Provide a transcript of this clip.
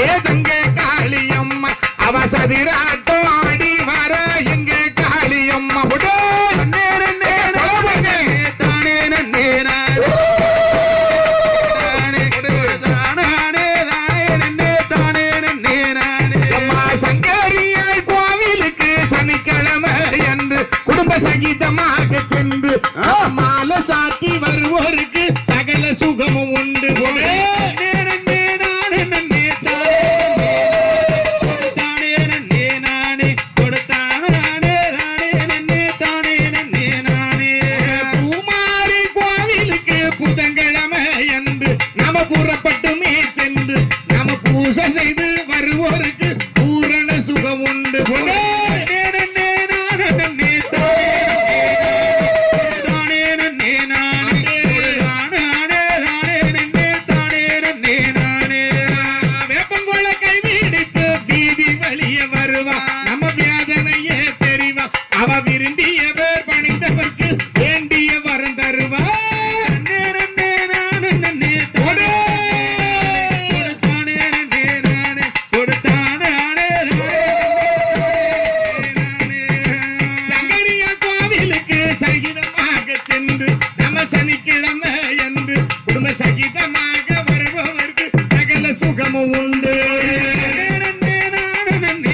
ஏதுங்க காளியம்மா அவ சதிராட்டம் ஆடி வர எங்க காளியம்மா சங்கரியாய் கோவிலுக்கு சனிக்கிழமை என்று குடும்ப சகிதமாக சென்று மாலை சாத்தி வருவோருக்கு சகல சுகமும் உண்டு பூமாரி கோவிலுக்கு புதன்கிழமை என்று நாம கூறப்பட்டுமே சென்று நாம பூஜை செய்து வருவோருக்கு பூரண சுகம் உண்டு வேப்பங்குள கைவிடுத்து வீதி வழிய வருவா நம்ம வேதனையே தெரிவா அவ